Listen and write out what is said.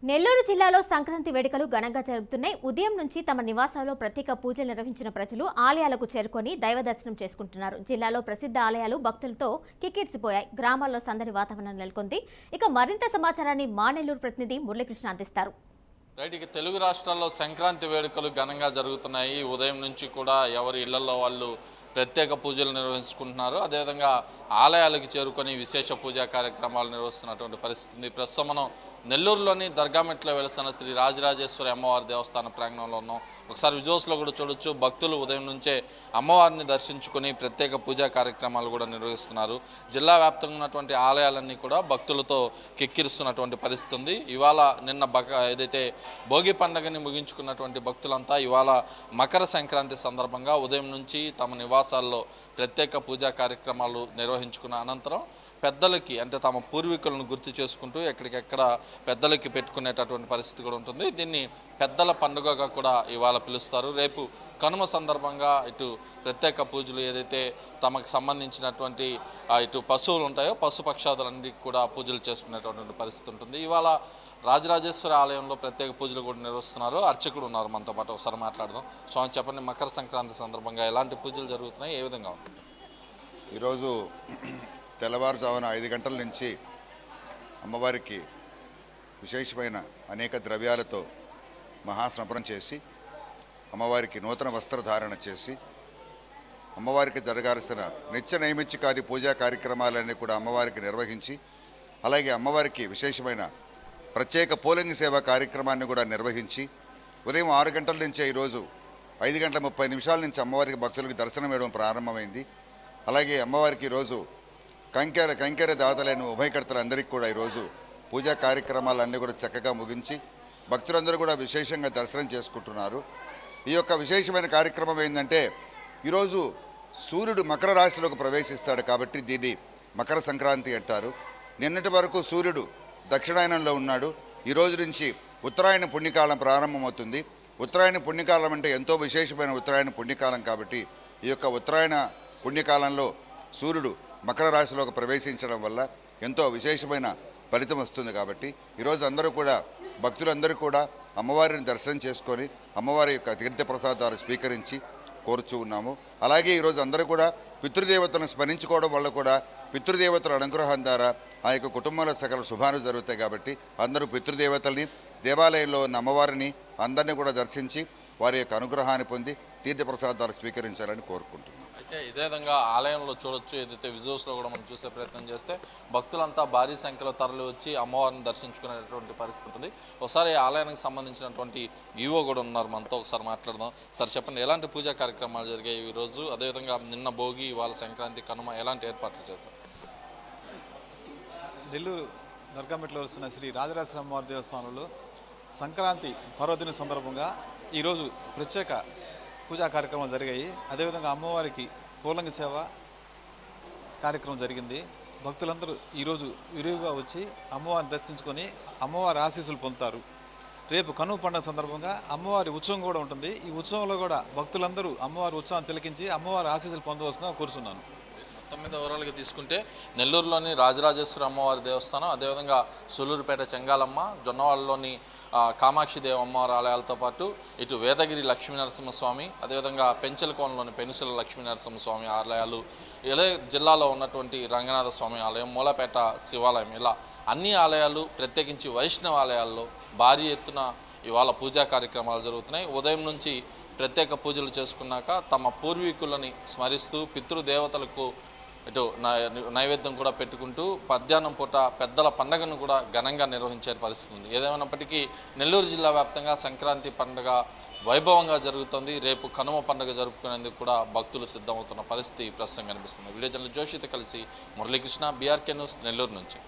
నెల్లూరు జిల్లాలో సంక్రాంతి వేడుకలు ఘనంగా జరుగుతున్నాయి. ఉదయం నుంచి తమ నివాసాల్లో ప్రత్యేక పూజలు నిర్వహించిన ప్రజలు ఆలయాలకు చేరుకొని దైవ దర్శనం చేసుకుంటున్నారు. జిల్లాలో ప్రసిద్ధ ఆలయాలు భక్తులతో కిక్కిరిసిపోయాయి. గ్రామాల్లో సందడి వాతావరణం నెలకొంది. ఇక మరింత సమాచారాన్ని మా నెల్లూరు ప్రతినిధి మురళీకృష్ణ అందిస్తారు. ఇక తెలుగు రాష్ట్రాల్లో సంక్రాంతి వేడుకలు ఘనంగా జరుగుతున్నాయి. ఉదయం నుంచి కూడా ఎవరి ఇళ్లలో వాళ్ళు ప్రత్యేక పూజలు నిర్వహించుకుంటున్నారు. అదేవిధంగా ఆలయాలకు చేరుకొని విశేష పూజా కార్యక్రమాలు నిర్వహిస్తున్నటువంటి పరిస్థితి ఉంది. ప్రస్తుతం మనం నెల్లూరులోని దర్గామెట్లో వెలిసిన శ్రీ రాజరాజేశ్వరి అమ్మవారి దేవస్థాన ప్రాంగణంలో ఉన్నాం. ఒకసారి విజువల్స్లో కూడా చూడొచ్చు. భక్తులు ఉదయం నుంచే అమ్మవారిని దర్శించుకుని ప్రత్యేక పూజా కార్యక్రమాలు కూడా నిర్వహిస్తున్నారు. జిల్లా వ్యాప్తంగా ఉన్నటువంటి ఆలయాలన్నీ కూడా భక్తులతో కిక్కిరుస్తున్నటువంటి పరిస్థితి ఉంది. ఇవాళ నిన్న ఏదైతే భోగి పండుగని ముగించుకున్నటువంటి భక్తులంతా ఇవాళ మకర సంక్రాంతి సందర్భంగా ఉదయం నుంచి తమ నివాసాల్లో ప్రత్యేక పూజా కార్యక్రమాలు నిర్వహించుకున్న అనంతరం పెద్దలకి అంటే తమ పూర్వీకులను గుర్తు చేసుకుంటూ ఎక్కడికెక్కడ పెద్దలకి పెట్టుకునేటటువంటి పరిస్థితి కూడా ఉంటుంది. దీన్ని పెద్దల పండుగగా కూడా ఇవాళ పిలుస్తారు. రేపు కనుమ సందర్భంగా ఇటు ప్రత్యేక పూజలు ఏదైతే తమకు సంబంధించినటువంటి ఇటు పశువులు ఉంటాయో పశుపక్షాదులన్నిటికీ కూడా పూజలు చేసుకునేటటువంటి పరిస్థితి ఉంటుంది. ఇవాళ రాజరాజేశ్వరి ఆలయంలో ప్రత్యేక పూజలు కూడా నిర్వహిస్తున్నారు. అర్చకుడు ఉన్నారు మనతో పాటు. ఒకసారి మాట్లాడదాం. స్వామి చెప్పండి, మకర సంక్రాంతి సందర్భంగా ఎలాంటి పూజలు జరుగుతున్నాయి, ఏ విధంగా ఉంది? ఈరోజు తెల్లవారుజామున 5 గంటల నుంచి అమ్మవారికి విశేషమైన అనేక ద్రవ్యాలతో మహాస్నపనం చేసి అమ్మవారికి నూతన వస్త్రధారణ చేసి అమ్మవారికి జరగాల్సిన నిత్య నైమిత్తికాది పూజా కార్యక్రమాలన్నీ కూడా అమ్మవారికి నిర్వహించి అలాగే అమ్మవారికి విశేషమైన ప్రత్యేక పోలింగ్ సేవ కార్యక్రమాన్ని కూడా నిర్వహించి ఉదయం 6 గంటల నుంచే ఈరోజు 5:30 నుంచి అమ్మవారికి భక్తులకు దర్శనం ఇవ్వడం ప్రారంభమైంది. అలాగే అమ్మవారికి ఈరోజు కంకెర దాతలైన ఉభయకర్తలందరికీ కూడా ఈరోజు పూజా కార్యక్రమాలన్నీ కూడా చక్కగా ముగించి భక్తులందరూ కూడా విశేషంగా దర్శనం చేసుకుంటున్నారు. ఈ యొక్క విశేషమైన కార్యక్రమం ఏంటంటే ఈరోజు సూర్యుడు మకర రాశిలోకి ప్రవేశిస్తాడు కాబట్టి దీన్ని మకర సంక్రాంతి అంటారు. నిన్నటి వరకు సూర్యుడు దక్షిణాయనంలో ఉన్నాడు. ఈ రోజు నుంచి ఉత్తరాయణ పుణ్యకాలం ప్రారంభమవుతుంది. ఉత్తరాయణ పుణ్యకాలం అంటే ఎంతో విశేషమైన ఉత్తరాయణ పుణ్యకాలం కాబట్టి ఈ యొక్క ఉత్తరాయణ పుణ్యకాలంలో సూర్యుడు మకర రాశిలోకి ప్రవేశించడం వల్ల ఎంతో విశేషమైన ఫలితం వస్తుంది. కాబట్టి ఈరోజు అందరూ కూడా భక్తులందరూ కూడా అమ్మవారిని దర్శనం చేసుకొని అమ్మవారి యొక్క తీర్థప్రసాదాలు స్వీకరించి కోరుచూ ఉన్నాము. అలాగే ఈరోజు అందరూ కూడా పితృదేవతలను స్మరించుకోవడం వల్ల కూడా పితృదేవతల అనుగ్రహం ద్వారా ఆ యొక్క కుటుంబంలో సకల శుభాలు జరుగుతాయి. కాబట్టి అందరూ పితృదేవతల్ని దేవాలయంలో ఉన్న అమ్మవారిని అందరినీ కూడా దర్శించి వారి యొక్క అనుగ్రహాన్ని పొంది తీర్థప్రసాదాలు స్వీకరించాలని కోరుకుంటున్నాం. అయితే ఇదే విధంగా ఆలయంలో చూడొచ్చు. ఏదైతే విజువల్స్లో కూడా మనం చూసే ప్రయత్నం చేస్తే భక్తులంతా భారీ సంఖ్యలో తరలి వచ్చి అమ్మవారిని దర్శించుకునేటువంటి పరిస్థితి ఉంటుంది. ఒకసారి ఆలయానికి సంబంధించినటువంటి ఈవో కూడా ఉన్నారు మనతో. ఒకసారి మాట్లాడదాం. సార్ చెప్పండి, ఎలాంటి పూజా కార్యక్రమాలు జరిగాయి ఈరోజు? అదేవిధంగా నిన్న భోగి, ఇవాళ సంక్రాంతి, కనుమ ఎలాంటి ఏర్పాట్లు చేశారు? నెల్లూరు దర్గామెట్లో వస్తున్న శ్రీ రాజరాజేశ్వరి అమ్మవారి దేవస్థానంలో సంక్రాంతి పర్వదిన సందర్భంగా ఈరోజు ప్రత్యేక పూజా కార్యక్రమాలు జరిగాయి. అదేవిధంగా అమ్మవారికి పూలంగి సేవ కార్యక్రమం జరిగింది. భక్తులందరూ ఈరోజు విరివిగా వచ్చి అమ్మవారిని దర్శించుకొని అమ్మవారి ఆశీస్సులు పొందుతారు. రేపు కనుమ పండుగ సందర్భంగా అమ్మవారి ఉత్సవం కూడా ఉంటుంది. ఈ ఉత్సవంలో కూడా భక్తులందరూ అమ్మవారి ఉత్సవాన్ని తిలకించి అమ్మవారి ఆశీస్సులు పొందవలసిన కోరుతున్నాను. మొత్తం మీద ఓవరాల్గా తీసుకుంటే నెల్లూరులోని రాజరాజేశ్వరి అమ్మవారి దేవస్థానం, అదేవిధంగా సూలూరుపేట చెంగాలమ్మ, జొన్నవాడలోని కామాక్షి దేవి అమ్మవారి ఆలయాలతో పాటు ఇటు వేదగిరి లక్ష్మీనరసింహస్వామి, అదేవిధంగా పెంచలకోనలోని పెనుసిల లక్ష్మీనరసింహస్వామి ఆలయాలు, ఇలా జిల్లాలో ఉన్నటువంటి రంగనాథ స్వామి ఆలయం, మూలపేట శివాలయం, ఇలా అన్ని ఆలయాలు ప్రత్యేకించి వైష్ణవ ఆలయాల్లో భారీ ఎత్తున ఇవాళ పూజా కార్యక్రమాలు జరుగుతున్నాయి. ఉదయం నుంచి ప్రత్యేక పూజలు చేసుకున్నాక తమ పూర్వీకులని స్మరిస్తూ పితృదేవతలకు ఇటు నైవేద్యం కూడా పెట్టుకుంటూ మధ్యాహ్నం పూట పెద్దల పండుగను కూడా ఘనంగా నిర్వహించే పరిస్థితి ఉంది. ఏదేమైనప్పటికీ నెల్లూరు జిల్లా వ్యాప్తంగా సంక్రాంతి పండుగ వైభవంగా జరుగుతుంది. రేపు కనుమ పండుగ జరుపుకునేందుకు కూడా భక్తులు సిద్ధమవుతున్న పరిస్థితి ప్రస్తుతం కనిపిస్తుంది. వీడియో జర్నలిస్ట్ జోషితో కలిసి మురళీకృష్ణ, బీఆర్కే న్యూస్, నెల్లూరు నుంచి.